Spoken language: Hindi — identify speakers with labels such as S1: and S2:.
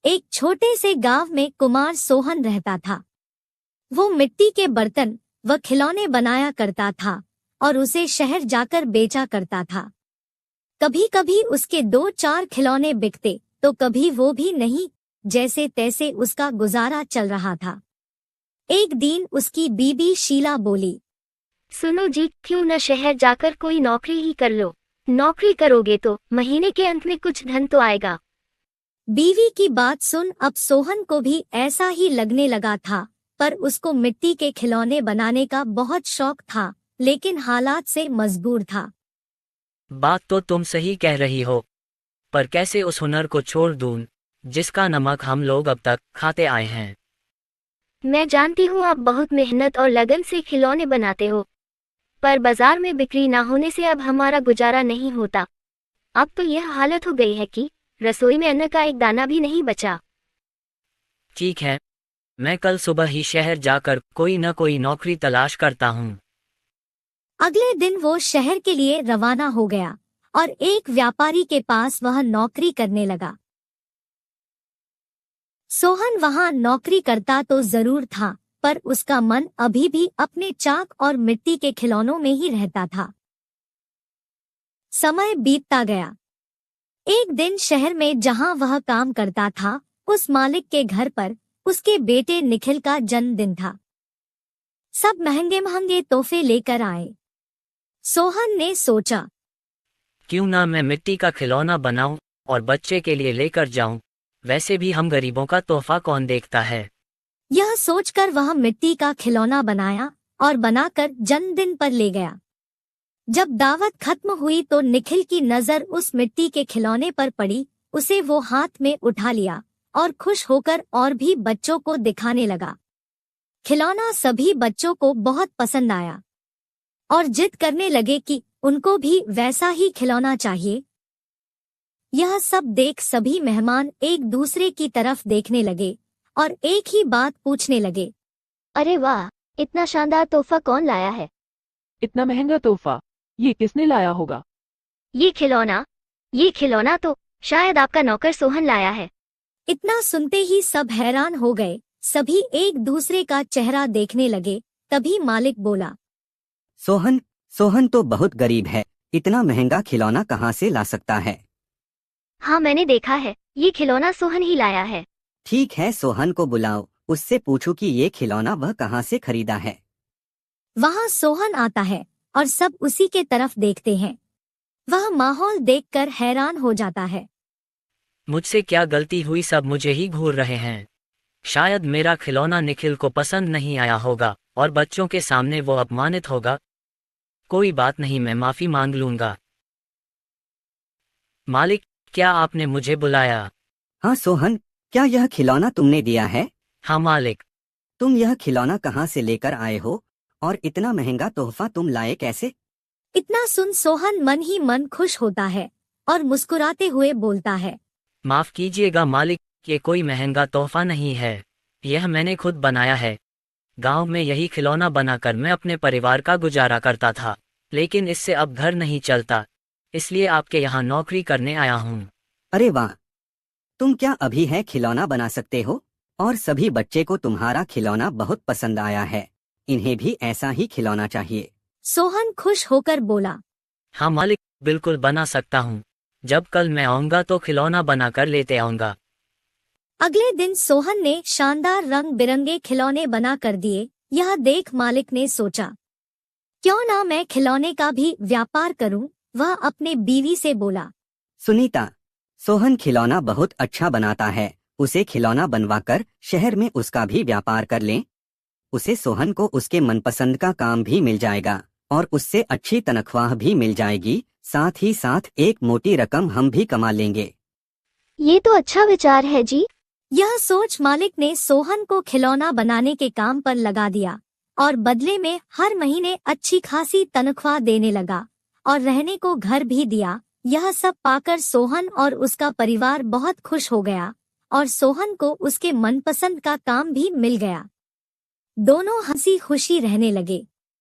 S1: एक छोटे से गांव में कुमार सोहन रहता था। वो मिट्टी के बर्तन व खिलौने बनाया करता था और उसे शहर जाकर बेचा करता था। कभी कभी उसके 2-4 खिलौने बिकते तो कभी वो भी नहीं, जैसे तैसे उसका गुजारा चल रहा था। एक दिन उसकी बीबी शीला बोली,
S2: सुनो जी, क्यों न शहर जाकर कोई नौकरी ही कर लो। नौकरी करोगे तो महीने के अंत में कुछ धन तो आएगा।
S1: बीवी की बात सुन अब सोहन को भी ऐसा ही लगने लगा था, पर उसको मिट्टी के खिलौने बनाने का बहुत शौक था, लेकिन हालात से मजबूर था।
S3: बात तो तुम सही कह रही हो, पर कैसे उस हुनर को छोड़ दूं जिसका नमक हम लोग अब तक खाते आए हैं।
S2: मैं जानती हूँ आप बहुत मेहनत और लगन से खिलौने बनाते हो, पर बाजार में बिक्री ना होने से अब हमारा गुजारा नहीं होता। अब तो यह हालत हो गई है कि रसोई में अन्न का एक दाना भी नहीं बचा।
S3: ठीक है, मैं कल सुबह ही शहर जाकर कोई न कोई नौकरी तलाश करता हूँ।
S1: अगले दिन वो शहर के लिए रवाना हो गया और एक व्यापारी के पास वह नौकरी करने लगा। सोहन वहां नौकरी करता तो जरूर था, पर उसका मन अभी भी अपने चाक और मिट्टी के खिलौनों में ही रहता था। समय बीतता गया। एक दिन शहर में जहां वह काम करता था, उस मालिक के घर पर उसके बेटे निखिल का जन्मदिन था। सब महंगे महंगे तोहफे लेकर आए। सोहन ने सोचा,
S3: क्यों ना मैं मिट्टी का खिलौना बनाऊं और बच्चे के लिए लेकर जाऊं, वैसे भी हम गरीबों का तोहफा कौन देखता है।
S1: यह सोचकर वह मिट्टी का खिलौना बनाया और बनाकर जन्मदिन पर ले गया। जब दावत खत्म हुई तो निखिल की नजर उस मिट्टी के खिलौने पर पड़ी। उसे वो हाथ में उठा लिया और खुश होकर और भी बच्चों को दिखाने लगा। खिलौना सभी बच्चों को बहुत पसंद आया और जिद करने लगे कि उनको भी वैसा ही खिलौना चाहिए। यह सब देख सभी मेहमान एक दूसरे की तरफ देखने लगे और एक ही बात पूछने लगे,
S2: अरे वाह, इतना शानदार तोहफा कौन लाया है?
S4: इतना महंगा तोहफा ये किसने लाया होगा?
S2: ये खिलौना तो शायद आपका नौकर सोहन लाया है।
S1: इतना सुनते ही सब हैरान हो गए। सभी एक दूसरे का चेहरा देखने लगे। तभी मालिक बोला,
S5: सोहन तो बहुत गरीब है, इतना महंगा खिलौना कहाँ से ला सकता है?
S2: हाँ, मैंने देखा है, ये खिलौना सोहन ही लाया है।
S5: ठीक है, सोहन को बुलाओ, उससे पूछो कि ये खिलौना वह कहाँ से खरीदा है।
S1: वहाँ सोहन आता है और सब उसी के तरफ देखते हैं। वह माहौल देखकर हैरान हो जाता है।
S3: मुझसे क्या गलती हुई, सब मुझे ही घूर रहे हैं। शायद मेरा खिलौना निखिल को पसंद नहीं आया होगा और बच्चों के सामने वो अपमानित होगा। कोई बात नहीं, मैं माफी मांग लूंगा। मालिक, क्या आपने मुझे बुलाया?
S5: हाँ सोहन, क्या यह खिलौना तुमने दिया है?
S3: हाँ मालिक।
S5: तुम यह खिलौना कहाँ से लेकर आए हो और इतना महंगा तोहफा तुम लाए कैसे?
S1: इतना सुन सोहन मन ही मन खुश होता है और मुस्कुराते हुए बोलता है,
S3: माफ कीजिएगा मालिक, ये कोई महंगा तोहफा नहीं है, यह मैंने खुद बनाया है। गांव में यही खिलौना बनाकर मैं अपने परिवार का गुजारा करता था, लेकिन इससे अब घर नहीं चलता, इसलिए आपके यहाँ नौकरी करने आया हूँ।
S5: अरे वाह, तुम क्या अभी है खिलौना बना सकते हो? और सभी बच्चे को तुम्हारा खिलौना बहुत पसंद आया है, इन्हें भी ऐसा ही खिलौना चाहिए।
S1: सोहन खुश होकर बोला,
S3: हाँ मालिक, बिल्कुल बना सकता हूँ। जब कल मैं आऊँगा तो खिलौना बनाकर लेते आऊँगा।
S1: अगले दिन सोहन ने शानदार रंग बिरंगे खिलौने बना कर दिए। यह देख मालिक ने सोचा, क्यों ना मैं खिलौने का भी व्यापार करूं। वह अपने बीवी से बोला,
S5: सुनीता, सोहन खिलौना बहुत अच्छा बनाता है, उसे खिलौना बनवाकर शहर में उसका भी व्यापार कर लें। उसे सोहन को उसके मनपसंद का काम भी मिल जाएगा और उससे अच्छी तनख्वाह भी मिल जाएगी, साथ ही साथ एक मोटी रकम हम भी कमा लेंगे।
S2: ये तो अच्छा विचार है जी।
S1: यह सोच मालिक ने सोहन को खिलौना बनाने के काम पर लगा दिया और बदले में हर महीने अच्छी खासी तनख्वाह देने लगा और रहने को घर भी दिया। यह सब पाकर सोहन और उसका परिवार बहुत खुश हो गया और सोहन को उसके मनपसंद का काम भी मिल गया। दोनों हंसी खुशी रहने लगे।